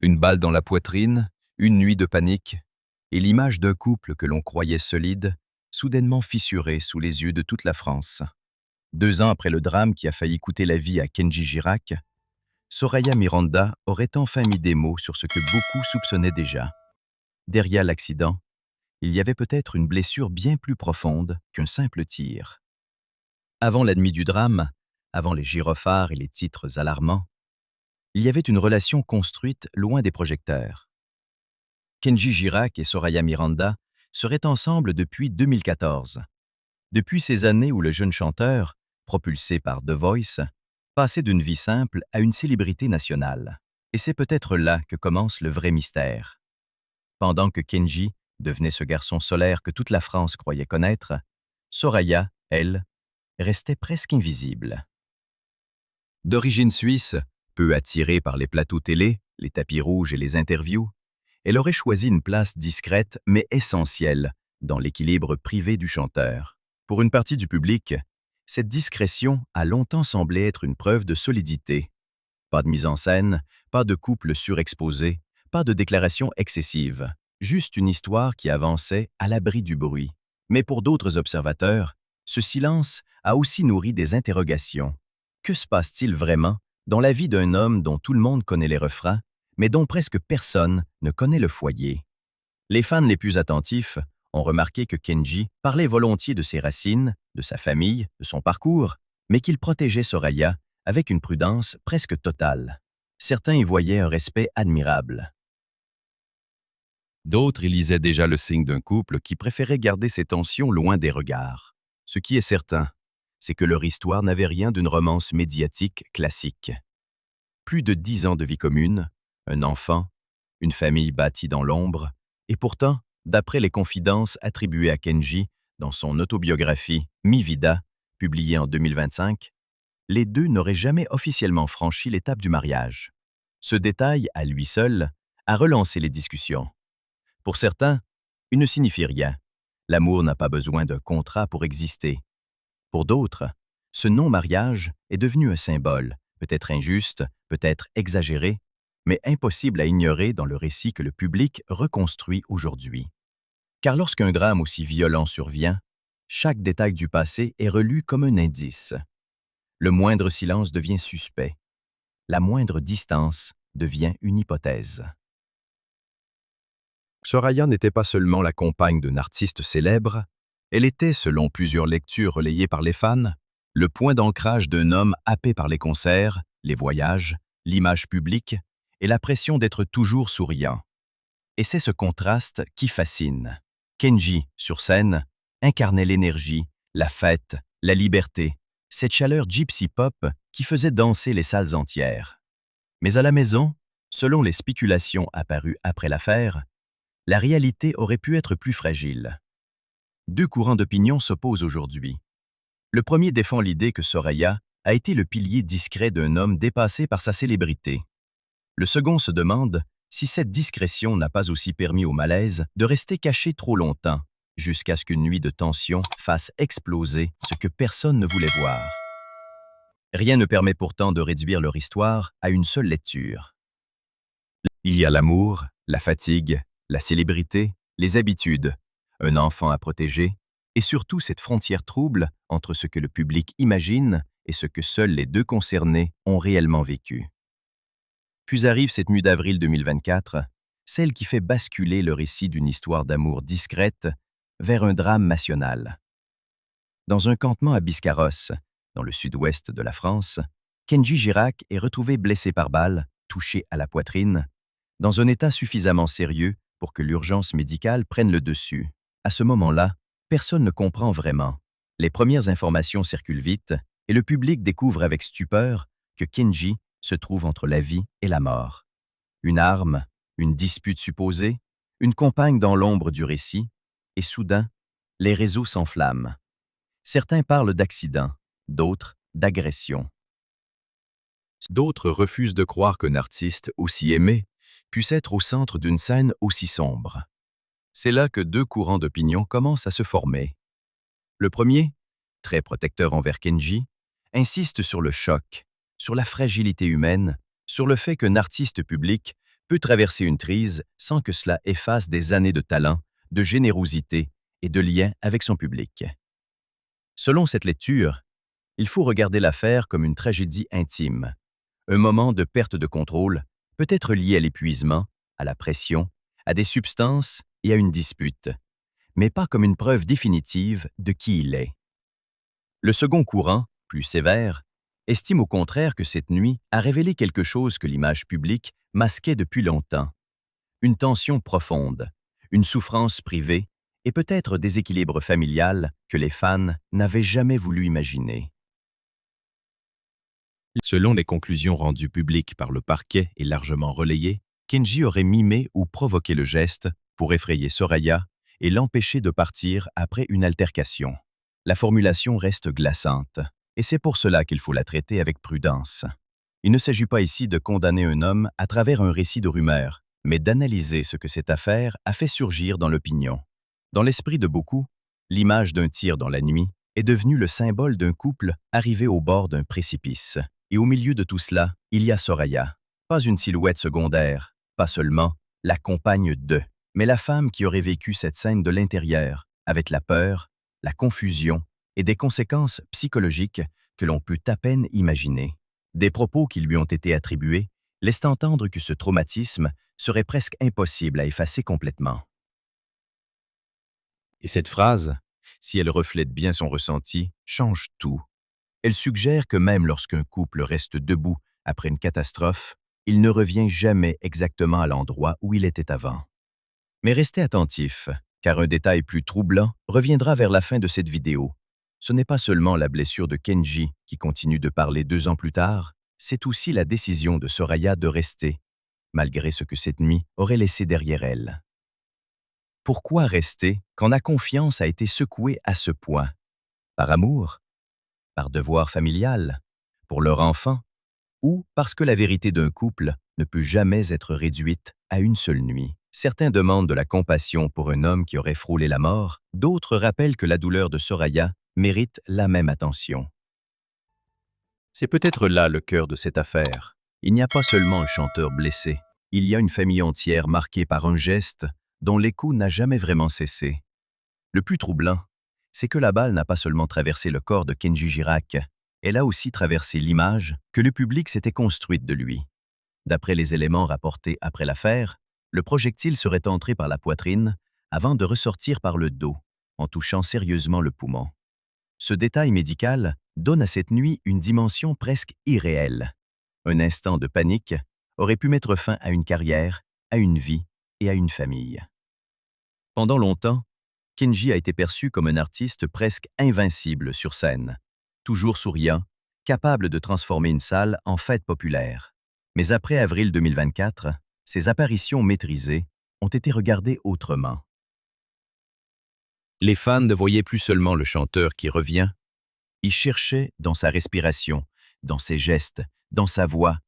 Une balle dans la poitrine, une nuit de panique, et l'image d'un couple que l'on croyait solide, soudainement fissuré sous les yeux de toute la France. 2 ans après le drame qui a failli coûter la vie à Kenji Girac, Soraya Miranda aurait enfin mis des mots sur ce que beaucoup soupçonnaient déjà. Derrière l'accident, il y avait peut-être une blessure bien plus profonde qu'un simple tir. Avant la nuit du drame, avant les gyrophares et les titres alarmants, il y avait une relation construite loin des projecteurs. Kenji Girac et Soraya Miranda seraient ensemble depuis 2014. Depuis ces années où le jeune chanteur, propulsé par The Voice, passait d'une vie simple à une célébrité nationale. Et c'est peut-être là que commence le vrai mystère. Pendant que Kenji devenait ce garçon solaire que toute la France croyait connaître, Soraya, elle, restait presque invisible. D'origine suisse, peu attirée par les plateaux télé, les tapis rouges et les interviews, elle aurait choisi une place discrète mais essentielle dans l'équilibre privé du chanteur. Pour une partie du public, cette discrétion a longtemps semblé être une preuve de solidité. Pas de mise en scène, pas de couple surexposé, pas de déclaration excessive, juste une histoire qui avançait à l'abri du bruit. Mais pour d'autres observateurs, ce silence a aussi nourri des interrogations. Que se passe-t-il vraiment dans la vie d'un homme dont tout le monde connaît les refrains, mais dont presque personne ne connaît le foyer? Les fans les plus attentifs ont remarqué que Kenji parlait volontiers de ses racines, de sa famille, de son parcours, mais qu'il protégeait Soraya avec une prudence presque totale. Certains y voyaient un respect admirable. D'autres y lisaient déjà le signe d'un couple qui préférait garder ses tensions loin des regards. Ce qui est certain, c'est que leur histoire n'avait rien d'une romance médiatique classique. Plus de 10 ans de vie commune, un enfant, une famille bâtie dans l'ombre, et pourtant, d'après les confidences attribuées à Kenji dans son autobiographie « Mi Vida », publiée en 2025, les deux n'auraient jamais officiellement franchi l'étape du mariage. Ce détail, à lui seul, a relancé les discussions. Pour certains, il ne signifie rien. L'amour n'a pas besoin d'un contrat pour exister. Pour d'autres, ce non-mariage est devenu un symbole, peut-être injuste, peut-être exagéré, mais impossible à ignorer dans le récit que le public reconstruit aujourd'hui. Car lorsqu'un drame aussi violent survient, chaque détail du passé est relu comme un indice. Le moindre silence devient suspect. La moindre distance devient une hypothèse. Soraya n'était pas seulement la compagne d'un artiste célèbre, elle était, selon plusieurs lectures relayées par les fans, le point d'ancrage d'un homme happé par les concerts, les voyages, l'image publique et la pression d'être toujours souriant. Et c'est ce contraste qui fascine. Kenji, sur scène, incarnait l'énergie, la fête, la liberté, cette chaleur gypsy pop qui faisait danser les salles entières. Mais à la maison, selon les spéculations apparues après l'affaire, la réalité aurait pu être plus fragile. 2 courants d'opinion s'opposent aujourd'hui. Le premier défend l'idée que Soraya a été le pilier discret d'un homme dépassé par sa célébrité. Le second se demande si cette discrétion n'a pas aussi permis au malaise de rester caché trop longtemps, jusqu'à ce qu'une nuit de tension fasse exploser ce que personne ne voulait voir. Rien ne permet pourtant de réduire leur histoire à une seule lecture. Il y a l'amour, la fatigue, la célébrité, les habitudes, un enfant à protéger, et surtout cette frontière trouble entre ce que le public imagine et ce que seuls les deux concernés ont réellement vécu. Puis arrive cette nuit d'avril 2024, celle qui fait basculer le récit d'une histoire d'amour discrète vers un drame national. Dans un campement à Biscarrosse, dans le sud-ouest de la France, Kenji Girac est retrouvé blessé par balle, touché à la poitrine, dans un état suffisamment sérieux pour que l'urgence médicale prenne le dessus. À ce moment-là, personne ne comprend vraiment. Les premières informations circulent vite et le public découvre avec stupeur que Kenji se trouve entre la vie et la mort. Une arme, une dispute supposée, une compagne dans l'ombre du récit, et soudain, les réseaux s'enflamment. Certains parlent d'accident, d'autres d'agression. D'autres refusent de croire qu'un artiste aussi aimé puisse être au centre d'une scène aussi sombre. C'est là que 2 courants d'opinion commencent à se former. Le premier, très protecteur envers Kenji, insiste sur le choc, sur la fragilité humaine, sur le fait qu'un artiste public peut traverser une crise sans que cela efface des années de talent, de générosité et de lien avec son public. Selon cette lecture, il faut regarder l'affaire comme une tragédie intime. Un moment de perte de contrôle peut être lié à l'épuisement, à la pression, à des substances et à une dispute, mais pas comme une preuve définitive de qui il est. Le second courant, plus sévère, estime au contraire que cette nuit a révélé quelque chose que l'image publique masquait depuis longtemps. Une tension profonde, une souffrance privée et peut-être des équilibres familial que les fans n'avaient jamais voulu imaginer. Selon les conclusions rendues publiques par le parquet et largement relayées, Kenji aurait mimé ou provoqué le geste pour effrayer Soraya et l'empêcher de partir après une altercation. La formulation reste glaçante, et c'est pour cela qu'il faut la traiter avec prudence. Il ne s'agit pas ici de condamner un homme à travers un récit de rumeurs, mais d'analyser ce que cette affaire a fait surgir dans l'opinion. Dans l'esprit de beaucoup, l'image d'un tir dans la nuit est devenue le symbole d'un couple arrivé au bord d'un précipice. Et au milieu de tout cela, il y a Soraya. Pas une silhouette secondaire, pas seulement la compagne de, mais la femme qui aurait vécu cette scène de l'intérieur, avec la peur, la confusion et des conséquences psychologiques que l'on peut à peine imaginer. Des propos qui lui ont été attribués laissent entendre que ce traumatisme serait presque impossible à effacer complètement. Et cette phrase, si elle reflète bien son ressenti, change tout. Elle suggère que même lorsqu'un couple reste debout après une catastrophe, il ne revient jamais exactement à l'endroit où il était avant. Mais restez attentifs, car un détail plus troublant reviendra vers la fin de cette vidéo. Ce n'est pas seulement la blessure de Kenji qui continue de parler 2 ans plus tard, c'est aussi la décision de Soraya de rester, malgré ce que cette nuit aurait laissé derrière elle. Pourquoi rester quand la confiance a été secouée à ce point? Par amour? Par devoir familial? Pour leur enfant? Ou parce que la vérité d'un couple ne peut jamais être réduite à une seule nuit? Certains demandent de la compassion pour un homme qui aurait frôlé la mort, d'autres rappellent que la douleur de Soraya mérite la même attention. C'est peut-être là le cœur de cette affaire. Il n'y a pas seulement un chanteur blessé, il y a une famille entière marquée par un geste dont l'écho n'a jamais vraiment cessé. Le plus troublant, c'est que la balle n'a pas seulement traversé le corps de Kenji Girac, elle a aussi traversé l'image que le public s'était construite de lui. D'après les éléments rapportés après l'affaire, le projectile serait entré par la poitrine avant de ressortir par le dos, en touchant sérieusement le poumon. Ce détail médical donne à cette nuit une dimension presque irréelle. Un instant de panique aurait pu mettre fin à une carrière, à une vie et à une famille. Pendant longtemps, Kenji a été perçu comme un artiste presque invincible sur scène, toujours souriant, capable de transformer une salle en fête populaire. Mais après avril 2024, ses apparitions maîtrisées ont été regardées autrement. Les fans ne voyaient plus seulement le chanteur qui revient, ils cherchaient dans sa respiration, dans ses gestes, dans sa voix,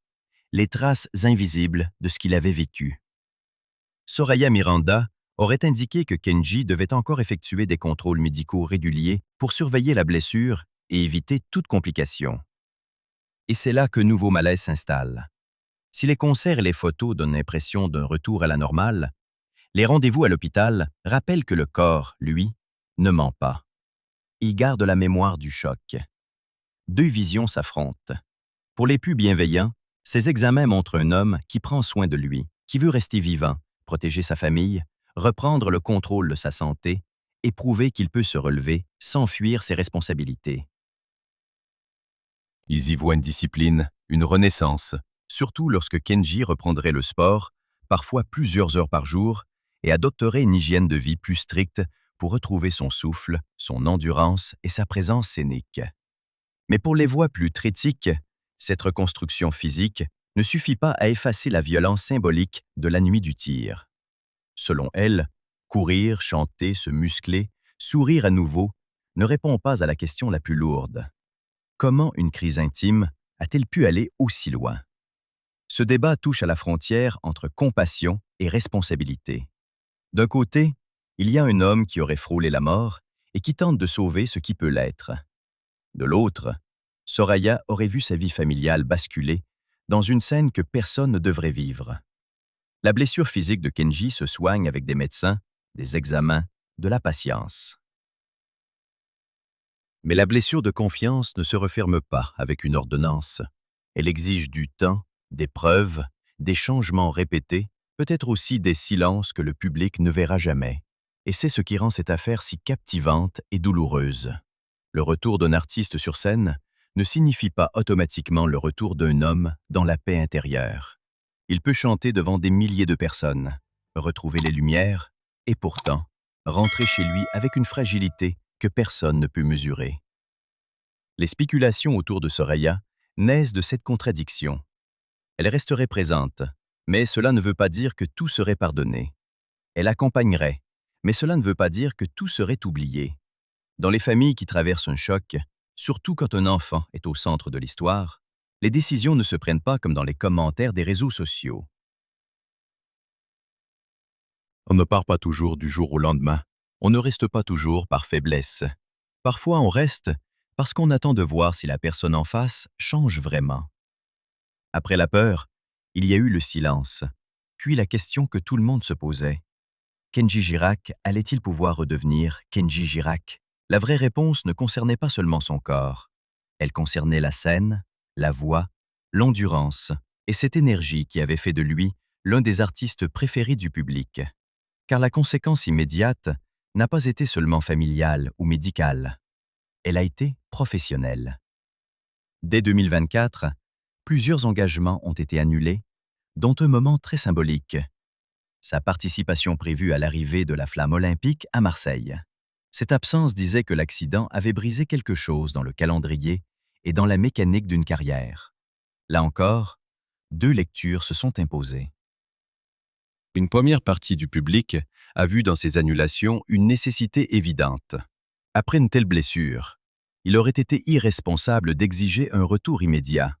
les traces invisibles de ce qu'il avait vécu. Soraya Miranda aurait indiqué que Kenji devait encore effectuer des contrôles médicaux réguliers pour surveiller la blessure et éviter toute complication. Et c'est là que nouveau malaise s'installe. Si les concerts et les photos donnent l'impression d'un retour à la normale, les rendez-vous à l'hôpital rappellent que le corps, lui, ne ment pas. Il garde la mémoire du choc. Deux visions s'affrontent. Pour les plus bienveillants, ces examens montrent un homme qui prend soin de lui, qui veut rester vivant, protéger sa famille, reprendre le contrôle de sa santé et prouver qu'il peut se relever sans fuir ses responsabilités. Ils y voient une discipline, une renaissance, surtout lorsque Kenji reprendrait le sport, parfois plusieurs heures par jour, et adopterait une hygiène de vie plus stricte pour retrouver son souffle, son endurance et sa présence scénique. Mais pour les voix plus critiques, cette reconstruction physique ne suffit pas à effacer la violence symbolique de la nuit du tir. Selon elle, courir, chanter, se muscler, sourire à nouveau ne répond pas à la question la plus lourde. Comment une crise intime a-t-elle pu aller aussi loin? Ce débat touche à la frontière entre compassion et responsabilité. D'un côté, il y a un homme qui aurait frôlé la mort et qui tente de sauver ce qui peut l'être. De l'autre, Soraya aurait vu sa vie familiale basculer dans une scène que personne ne devrait vivre. La blessure physique de Kenji se soigne avec des médecins, des examens, de la patience. Mais la blessure de confiance ne se referme pas avec une ordonnance. Elle exige du temps, des preuves, des changements répétés, peut-être aussi des silences que le public ne verra jamais. Et c'est ce qui rend cette affaire si captivante et douloureuse. Le retour d'un artiste sur scène ne signifie pas automatiquement le retour d'un homme dans la paix intérieure. Il peut chanter devant des milliers de personnes, retrouver les lumières, et pourtant, rentrer chez lui avec une fragilité que personne ne peut mesurer. Les spéculations autour de Soraya naissent de cette contradiction. Elle resterait présente, mais cela ne veut pas dire que tout serait pardonné. Elle accompagnerait, mais cela ne veut pas dire que tout serait oublié. Dans les familles qui traversent un choc, surtout quand un enfant est au centre de l'histoire, les décisions ne se prennent pas comme dans les commentaires des réseaux sociaux. On ne part pas toujours du jour au lendemain. On ne reste pas toujours par faiblesse. Parfois, on reste parce qu'on attend de voir si la personne en face change vraiment. Après la peur, il y a eu le silence, puis la question que tout le monde se posait. Kenji Girac allait-il pouvoir redevenir Kenji Girac? La vraie réponse ne concernait pas seulement son corps. Elle concernait la scène, la voix, l'endurance et cette énergie qui avait fait de lui l'un des artistes préférés du public. Car la conséquence immédiate n'a pas été seulement familiale ou médicale. Elle a été professionnelle. Dès 2024, plusieurs engagements ont été annulés, dont un moment très symbolique. Sa participation prévue à l'arrivée de la flamme olympique à Marseille. Cette absence disait que l'accident avait brisé quelque chose dans le calendrier et dans la mécanique d'une carrière. Là encore, deux lectures se sont imposées. Une première partie du public a vu dans ces annulations une nécessité évidente. Après une telle blessure, il aurait été irresponsable d'exiger un retour immédiat.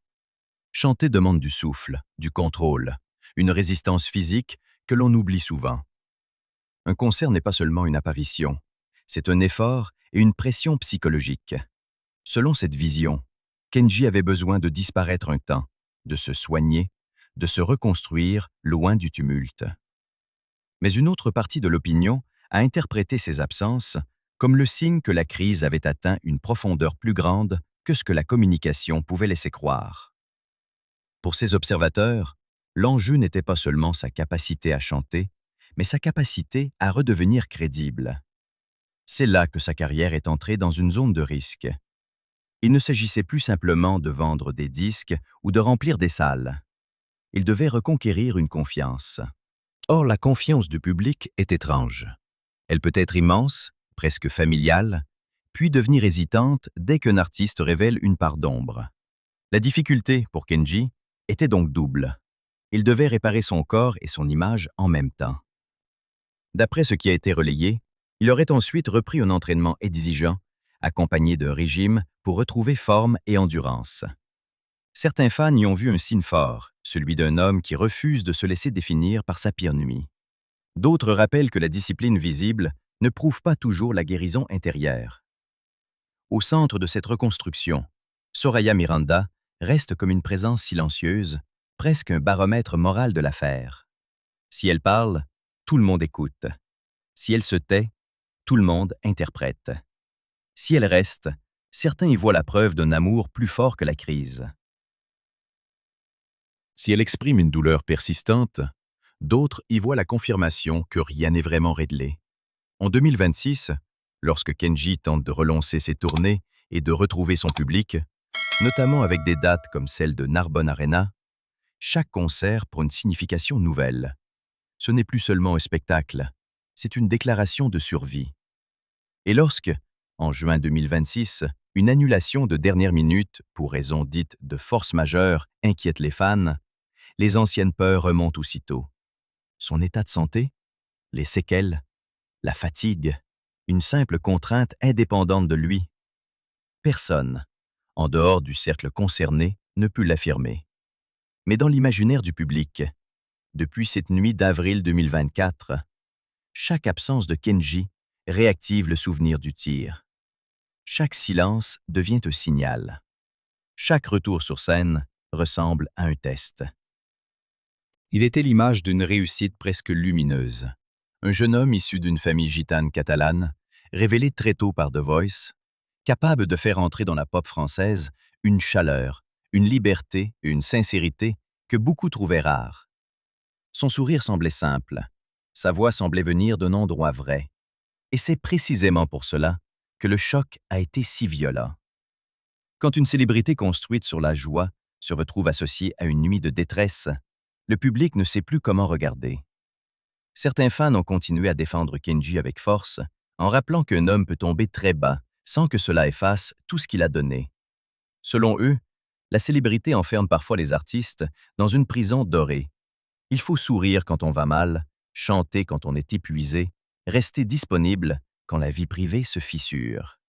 Chanter demande du souffle, du contrôle, une résistance physique que l'on oublie souvent. Un concert n'est pas seulement une apparition, c'est un effort et une pression psychologique. Selon cette vision, Kenji avait besoin de disparaître un temps, de se soigner, de se reconstruire loin du tumulte. Mais une autre partie de l'opinion a interprété ces absences comme le signe que la crise avait atteint une profondeur plus grande que ce que la communication pouvait laisser croire. Pour ces observateurs, l'enjeu n'était pas seulement sa capacité à chanter, mais sa capacité à redevenir crédible. C'est là que sa carrière est entrée dans une zone de risque. Il ne s'agissait plus simplement de vendre des disques ou de remplir des salles. Il devait reconquérir une confiance. Or, la confiance du public est étrange. Elle peut être immense, presque familiale, puis devenir hésitante dès qu'un artiste révèle une part d'ombre. La difficulté, pour Kenji, était donc double. Il devait réparer son corps et son image en même temps. D'après ce qui a été relayé, il aurait ensuite repris un entraînement exigeant, accompagné d'un régime pour retrouver forme et endurance. Certains fans y ont vu un signe fort, celui d'un homme qui refuse de se laisser définir par sa pire nuit. D'autres rappellent que la discipline visible ne prouve pas toujours la guérison intérieure. Au centre de cette reconstruction, Soraya Miranda reste comme une présence silencieuse, presque un baromètre moral de l'affaire. Si elle parle, tout le monde écoute. Si elle se tait, tout le monde interprète. Si elle reste, certains y voient la preuve d'un amour plus fort que la crise. Si elle exprime une douleur persistante, d'autres y voient la confirmation que rien n'est vraiment réglé. En 2026, lorsque Kenji tente de relancer ses tournées et de retrouver son public, notamment avec des dates comme celle de Narbonne Arena, chaque concert prend une signification nouvelle. Ce n'est plus seulement un spectacle, c'est une déclaration de survie. Et lorsque, en juin 2026, une annulation de dernière minute pour raison dite de force majeure inquiète les fans, les anciennes peurs remontent aussitôt. Son état de santé, les séquelles, la fatigue, une simple contrainte indépendante de lui. Personne, en dehors du cercle concerné, ne peut l'affirmer. Mais dans l'imaginaire du public, depuis cette nuit d'avril 2024, chaque absence de Kenji réactive le souvenir du tir. Chaque silence devient un signal. Chaque retour sur scène ressemble à un test. Il était l'image d'une réussite presque lumineuse. Un jeune homme issu d'une famille gitane catalane, révélé très tôt par The Voice, capable de faire entrer dans la pop française une chaleur, une liberté et une sincérité que beaucoup trouvaient rares. Son sourire semblait simple, sa voix semblait venir d'un endroit vrai. Et c'est précisément pour cela que le choc a été si violent. Quand une célébrité construite sur la joie se retrouve associée à une nuit de détresse, le public ne sait plus comment regarder. Certains fans ont continué à défendre Kenji avec force, en rappelant qu'un homme peut tomber très bas sans que cela efface tout ce qu'il a donné. Selon eux, la célébrité enferme parfois les artistes dans une prison dorée. Il faut sourire quand on va mal, chanter quand on est épuisé, rester disponible quand la vie privée se fissure.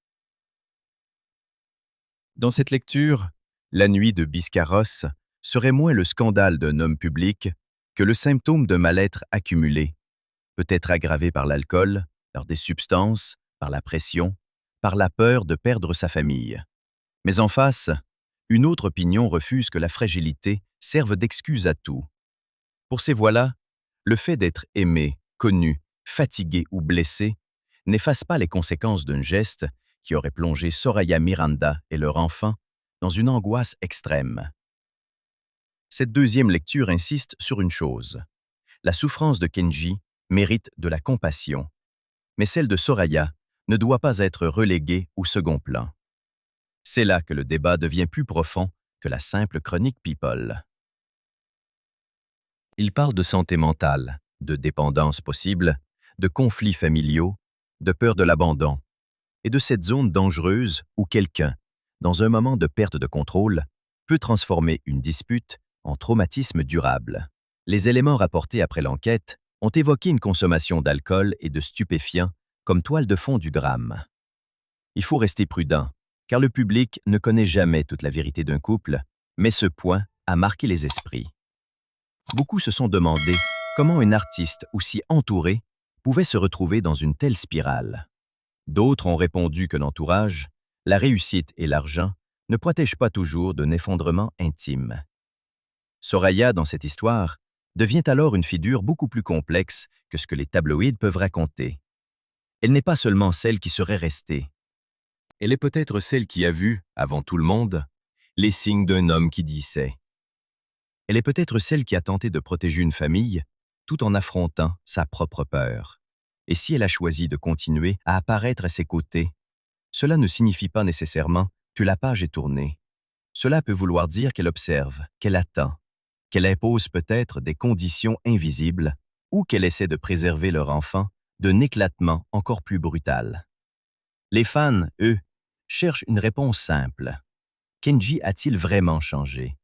Dans cette lecture, la nuit de Biscarrosse serait moins le scandale d'un homme public que le symptôme d'un mal-être accumulé, peut-être aggravé par l'alcool, par des substances, par la pression, par la peur de perdre sa famille. Mais en face, une autre opinion refuse que la fragilité serve d'excuse à tout. Pour ces voix-là, le fait d'être aimé, connu, fatigué ou blessé n'efface pas les conséquences d'un geste qui aurait plongé Soraya Miranda et leur enfant dans une angoisse extrême. Cette deuxième lecture insiste sur une chose. La souffrance de Kenji mérite de la compassion, mais celle de Soraya ne doit pas être reléguée au second plan. C'est là que le débat devient plus profond que la simple chronique People. Il parle de santé mentale, de dépendance possible, de conflits familiaux, de peur de l'abandon, et de cette zone dangereuse où quelqu'un, dans un moment de perte de contrôle, peut transformer une dispute en traumatisme durable. Les éléments rapportés après l'enquête ont évoqué une consommation d'alcool et de stupéfiants comme toile de fond du drame. Il faut rester prudent, car le public ne connaît jamais toute la vérité d'un couple, mais ce point a marqué les esprits. Beaucoup se sont demandé comment un artiste aussi entouré pouvait se retrouver dans une telle spirale. D'autres ont répondu que l'entourage, la réussite et l'argent ne protègent pas toujours d'un effondrement intime. Soraya, dans cette histoire, devient alors une figure beaucoup plus complexe que ce que les tabloïds peuvent raconter. Elle n'est pas seulement celle qui serait restée. Elle est peut-être celle qui a vu, avant tout le monde, les signes d'un homme qui glissait. Elle est peut-être celle qui a tenté de protéger une famille tout en affrontant sa propre peur. Et si elle a choisi de continuer à apparaître à ses côtés, cela ne signifie pas nécessairement que la page est tournée. Cela peut vouloir dire qu'elle observe, qu'elle attend, qu'elle impose peut-être des conditions invisibles ou qu'elle essaie de préserver leur enfant d'un éclatement encore plus brutal. Les fans, eux, cherchent une réponse simple. Kenji a-t-il vraiment changé?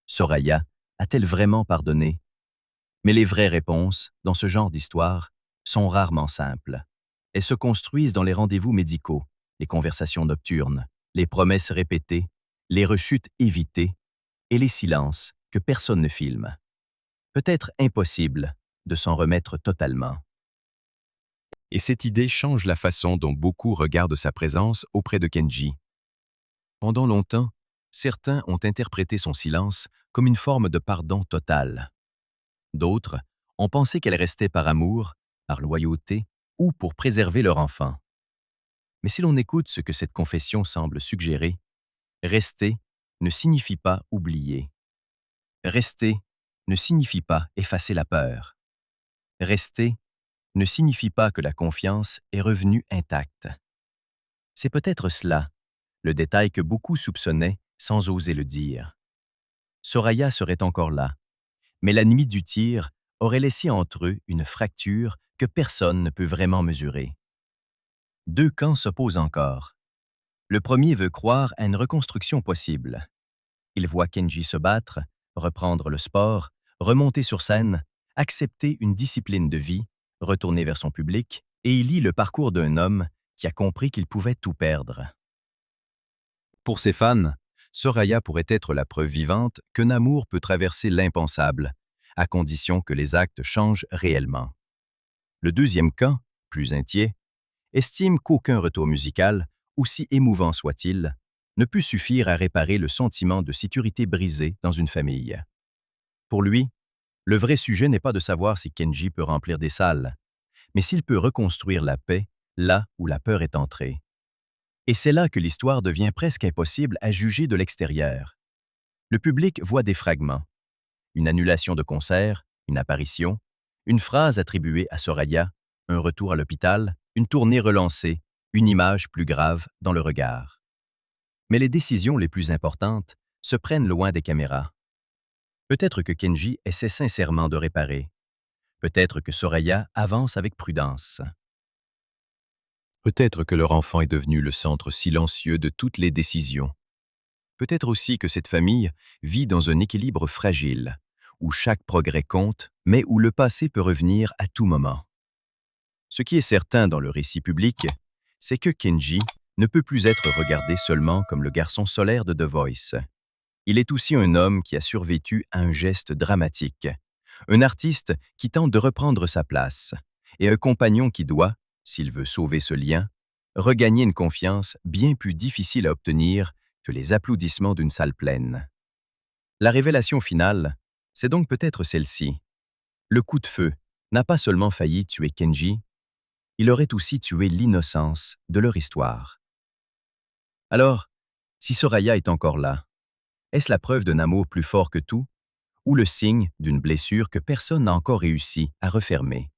Soraya a-t-elle vraiment pardonné? Mais les vraies réponses, dans ce genre d'histoire, sont rarement simples. Elles se construisent dans les rendez-vous médicaux, les conversations nocturnes, les promesses répétées, les rechutes évitées et les silences que personne ne filme. Peut-être impossible de s'en remettre totalement. Et cette idée change la façon dont beaucoup regardent sa présence auprès de Kenji. Pendant longtemps, certains ont interprété son silence comme une forme de pardon total. D'autres ont pensé qu'elle restait par amour, par loyauté ou pour préserver leur enfant. Mais si l'on écoute ce que cette confession semble suggérer, rester ne signifie pas oublier. Rester ne signifie pas effacer la peur. Rester ne signifie pas que la confiance est revenue intacte. C'est peut-être cela, le détail que beaucoup soupçonnaient sans oser le dire. Soraya serait encore là, mais la nuit du tir aurait laissé entre eux une fracture que personne ne peut vraiment mesurer. Deux camps s'opposent encore. Le premier veut croire à une reconstruction possible. Il voit Kenji se battre, reprendre le sport, remonter sur scène, accepter une discipline de vie, retourner vers son public, et il lit le parcours d'un homme qui a compris qu'il pouvait tout perdre. Pour ses fans, Soraya pourrait être la preuve vivante qu'un amour peut traverser l'impensable, à condition que les actes changent réellement. Le deuxième camp, plus inquiet, estime qu'aucun retour musical, aussi émouvant soit-il, ne peut suffire à réparer le sentiment de sécurité brisé dans une famille. Pour lui, Le vrai sujet n'est pas de savoir si Kenji peut remplir des salles, mais s'il peut reconstruire la paix là où la peur est entrée. Et c'est là que l'histoire devient presque impossible à juger de l'extérieur. Le public voit des fragments, une annulation de concert, une apparition, une phrase attribuée à Soraya, un retour à l'hôpital, une tournée relancée, une image plus grave dans le regard. Mais les décisions les plus importantes se prennent loin des caméras. Peut-être que Kenji essaie sincèrement de réparer. Peut-être que Soraya avance avec prudence. Peut-être que leur enfant est devenu le centre silencieux de toutes les décisions. Peut-être aussi que cette famille vit dans un équilibre fragile, où chaque progrès compte, mais où le passé peut revenir à tout moment. Ce qui est certain dans le récit public, c'est que Kenji ne peut plus être regardé seulement comme le garçon solaire de The Voice. Il est aussi un homme qui a survécu à un geste dramatique, un artiste qui tente de reprendre sa place, et un compagnon qui doit, s'il veut sauver ce lien, regagner une confiance bien plus difficile à obtenir que les applaudissements d'une salle pleine. La révélation finale, c'est donc peut-être celle-ci. Le coup de feu n'a pas seulement failli tuer Kenji, il aurait aussi tué l'innocence de leur histoire. Alors, si Soraya est encore là, est-ce la preuve d'un amour plus fort que tout, ou le signe d'une blessure que personne n'a encore réussi à refermer?